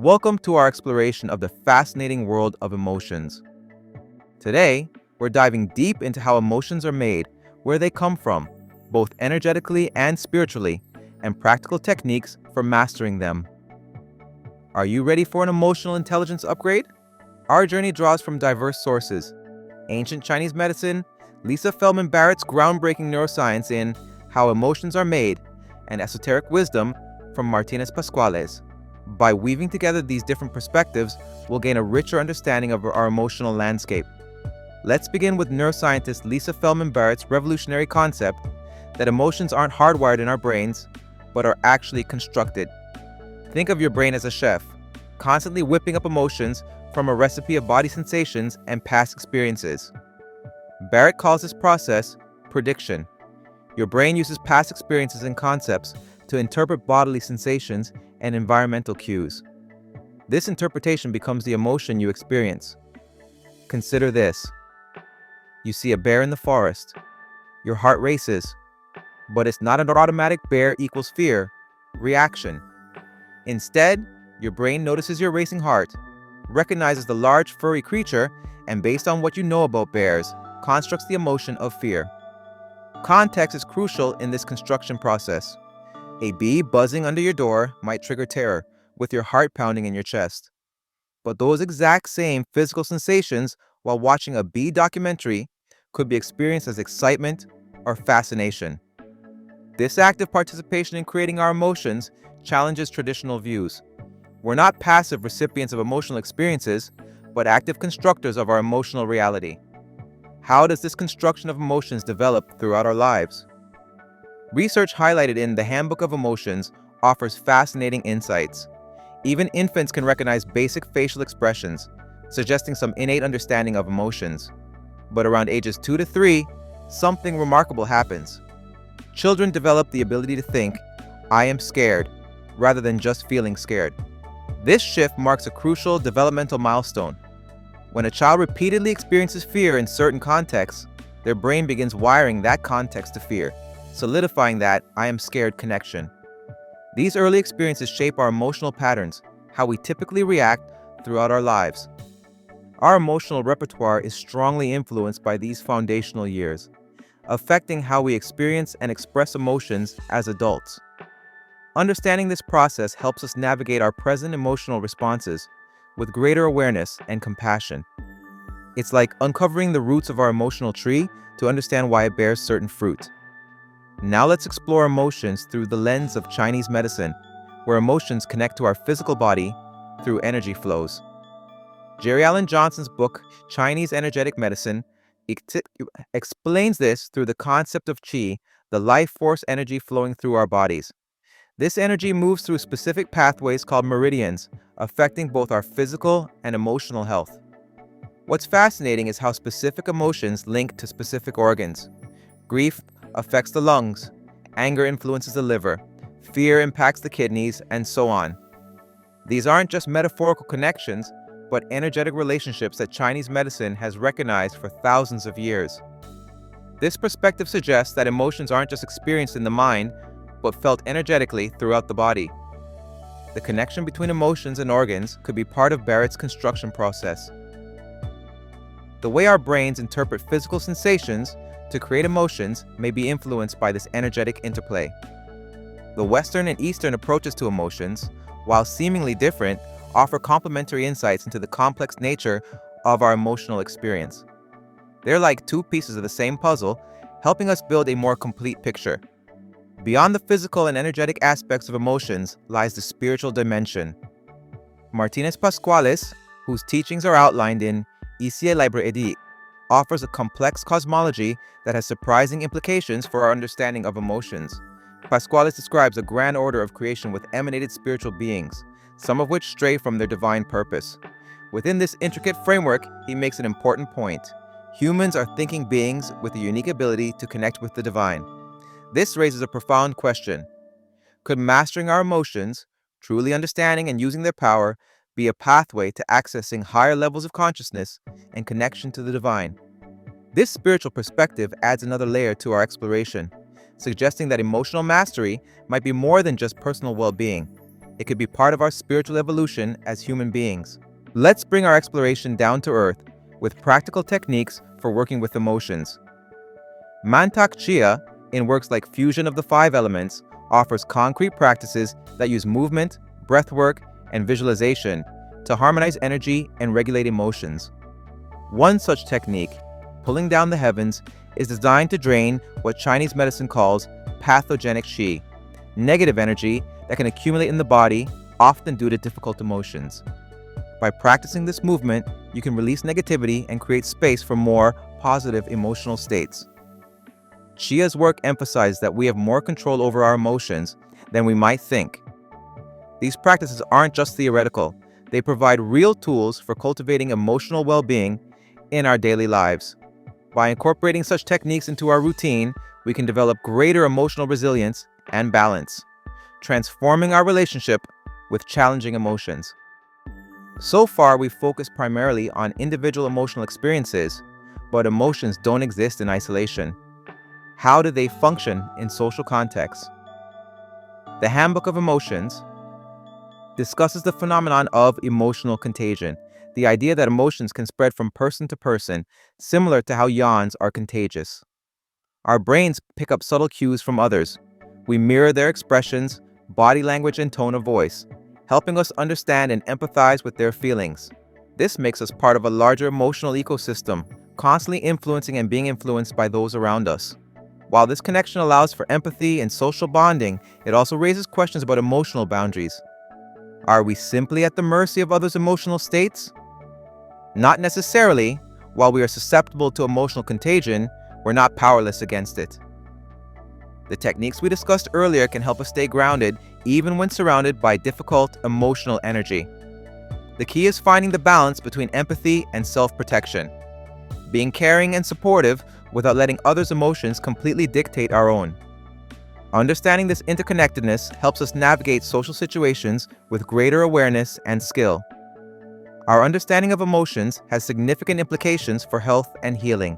Welcome to our exploration of the fascinating world of emotions. Today, we're diving deep into how emotions are made, where they come from, both energetically and spiritually, and practical techniques for mastering them. Are you ready for an emotional intelligence upgrade? Our journey draws from diverse sources: ancient Chinese medicine, Lisa Feldman Barrett's groundbreaking neuroscience in How Emotions Are Made, and esoteric wisdom from Martinez Pascuales. By weaving together these different perspectives, we'll gain a richer understanding of our emotional landscape. Let's begin with neuroscientist Lisa Feldman Barrett's revolutionary concept that emotions aren't hardwired in our brains, but are actually constructed. Think of your brain as a chef, constantly whipping up emotions from a recipe of body sensations and past experiences. Barrett calls this process prediction. Your brain uses past experiences and concepts to interpret bodily sensations and environmental cues. This interpretation becomes the emotion you experience. Consider this. You see a bear in the forest. Your heart races. But it's not an automatic bear equals fear reaction. Instead, your brain notices your racing heart, recognizes the large furry creature, and based on what you know about bears, constructs the emotion of fear. Context is crucial in this construction process. A bee buzzing under your door might trigger terror, with your heart pounding in your chest. But those exact same physical sensations while watching a bee documentary could be experienced as excitement or fascination. This active participation in creating our emotions challenges traditional views. We're not passive recipients of emotional experiences, but active constructors of our emotional reality. How does this construction of emotions develop throughout our lives? Research highlighted in The Handbook of Emotions offers fascinating insights. Even infants can recognize basic facial expressions, suggesting some innate understanding of emotions. But around ages 2 to 3, something remarkable happens. Children develop the ability to think, "I am scared," rather than just feeling scared. This shift marks a crucial developmental milestone. When a child repeatedly experiences fear in certain contexts, their brain begins wiring that context to fear, solidifying that "I am scared" connection. These early experiences shape our emotional patterns, how we typically react throughout our lives. Our emotional repertoire is strongly influenced by these foundational years, affecting how we experience and express emotions as adults. Understanding this process helps us navigate our present emotional responses with greater awareness and compassion. It's like uncovering the roots of our emotional tree to understand why it bears certain fruit. Now let's explore emotions through the lens of Chinese medicine, where emotions connect to our physical body through energy flows. Jerry Allen Johnson's book, Chinese Energetic Medicine, explains this through the concept of qi, the life force energy flowing through our bodies. This energy moves through specific pathways called meridians, affecting both our physical and emotional health. What's fascinating is how specific emotions link to specific organs. Grief affects the lungs, anger influences the liver, fear impacts the kidneys, and so on. These aren't just metaphorical connections, but energetic relationships that Chinese medicine has recognized for thousands of years. This perspective suggests that emotions aren't just experienced in the mind, but felt energetically throughout the body. The connection between emotions and organs could be part of Barrett's construction process. The way our brains interpret physical sensations to create emotions may be influenced by this energetic interplay. The Western and Eastern approaches to emotions, while seemingly different, offer complementary insights into the complex nature of our emotional experience. They're like two pieces of the same puzzle, helping us build a more complete picture. Beyond the physical and energetic aspects of emotions lies the spiritual dimension. Martinez Pascuales, whose teachings are outlined in Ici Libre Edit, offers a complex cosmology that has surprising implications for our understanding of emotions. Pascuales describes a grand order of creation with emanated spiritual beings, some of which stray from their divine purpose. Within this intricate framework, he makes an important point. Humans are thinking beings with a unique ability to connect with the divine. This raises a profound question. Could mastering our emotions, truly understanding and using their power, be a pathway to accessing higher levels of consciousness and connection to the divine? This spiritual perspective adds another layer to our exploration, suggesting that emotional mastery might be more than just personal well-being. It could be part of our spiritual evolution as human beings. Let's bring our exploration down to earth with practical techniques for working with emotions. Mantak Chia, in works like Fusion of the Five Elements, offers concrete practices that use movement, breathwork, and visualization to harmonize energy and regulate emotions. One such technique, pulling down the heavens, is designed to drain what Chinese medicine calls pathogenic qi, negative energy that can accumulate in the body, often due to difficult emotions. By practicing this movement, you can release negativity and create space for more positive emotional states. Chia's work emphasizes that we have more control over our emotions than we might think. These practices aren't just theoretical, they provide real tools for cultivating emotional well-being in our daily lives. By incorporating such techniques into our routine, we can develop greater emotional resilience and balance, transforming our relationship with challenging emotions. So far, we've focused primarily on individual emotional experiences, but emotions don't exist in isolation. How do they function in social contexts? The Handbook of Emotions discusses the phenomenon of emotional contagion, the idea that emotions can spread from person to person, similar to how yawns are contagious. Our brains pick up subtle cues from others. We mirror their expressions, body language, and tone of voice, helping us understand and empathize with their feelings. This makes us part of a larger emotional ecosystem, constantly influencing and being influenced by those around us. While this connection allows for empathy and social bonding, it also raises questions about emotional boundaries. Are we simply at the mercy of others' emotional states? Not necessarily. While we are susceptible to emotional contagion, we're not powerless against it. The techniques we discussed earlier can help us stay grounded even when surrounded by difficult emotional energy. The key is finding the balance between empathy and self-protection, being caring and supportive without letting others' emotions completely dictate our own. Understanding this interconnectedness helps us navigate social situations with greater awareness and skill. Our understanding of emotions has significant implications for health and healing.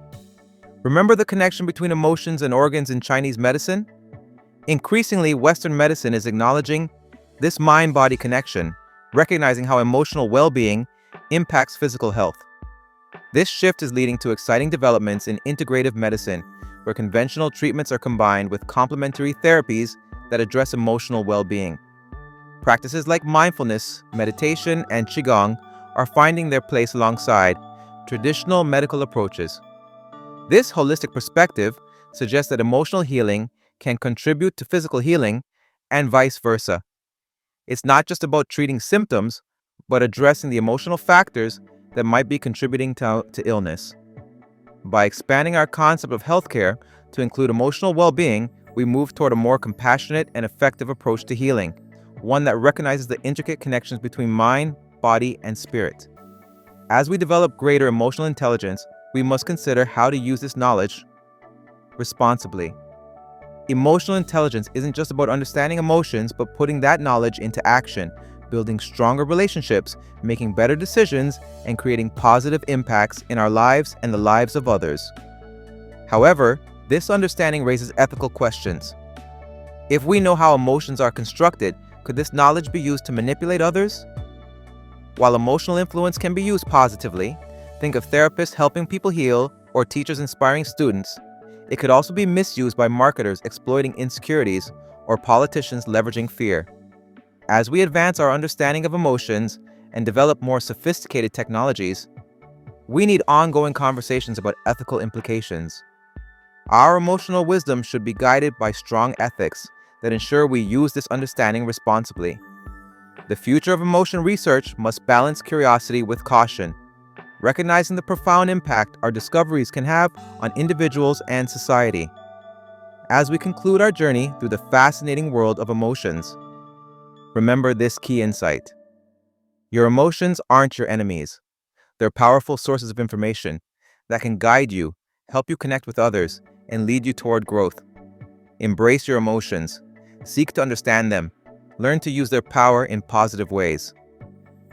Remember the connection between emotions and organs in Chinese medicine? Increasingly, Western medicine is acknowledging this mind-body connection, recognizing how emotional well-being impacts physical health. This shift is leading to exciting developments in integrative medicine, where conventional treatments are combined with complementary therapies that address emotional well-being. Practices like mindfulness, meditation, and qigong are finding their place alongside traditional medical approaches. This holistic perspective suggests that emotional healing can contribute to physical healing and vice versa. It's not just about treating symptoms, but addressing the emotional factors that might be contributing to illness. By expanding our concept of healthcare to include emotional well-being, we move toward a more compassionate and effective approach to healing, one that recognizes the intricate connections between mind, body, and spirit. As we develop greater emotional intelligence, we must consider how to use this knowledge responsibly. Emotional intelligence isn't just about understanding emotions, but putting that knowledge into action, building stronger relationships, making better decisions, and creating positive impacts in our lives and the lives of others. However, this understanding raises ethical questions. If we know how emotions are constructed, could this knowledge be used to manipulate others? While emotional influence can be used positively, think of therapists helping people heal or teachers inspiring students, it could also be misused by marketers exploiting insecurities or politicians leveraging fear. As we advance our understanding of emotions and develop more sophisticated technologies, we need ongoing conversations about ethical implications. Our emotional wisdom should be guided by strong ethics that ensure we use this understanding responsibly. The future of emotion research must balance curiosity with caution, recognizing the profound impact our discoveries can have on individuals and society. As we conclude our journey through the fascinating world of emotions, remember this key insight. Your emotions aren't your enemies. They're powerful sources of information that can guide you, help you connect with others, and lead you toward growth. Embrace your emotions. Seek to understand them. Learn to use their power in positive ways.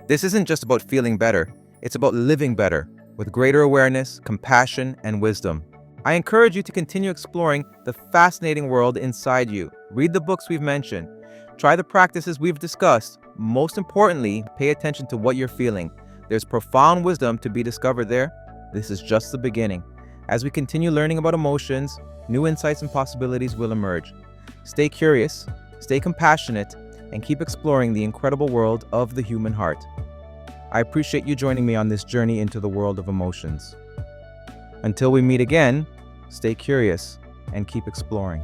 This isn't just about feeling better. It's about living better, with greater awareness, compassion, and wisdom. I encourage you to continue exploring the fascinating world inside you. Read the books we've mentioned. Try the practices we've discussed. Most importantly, pay attention to what you're feeling. There's profound wisdom to be discovered there. This is just the beginning. As we continue learning about emotions, new insights and possibilities will emerge. Stay curious, stay compassionate, and keep exploring the incredible world of the human heart. I appreciate you joining me on this journey into the world of emotions. Until we meet again, stay curious and keep exploring.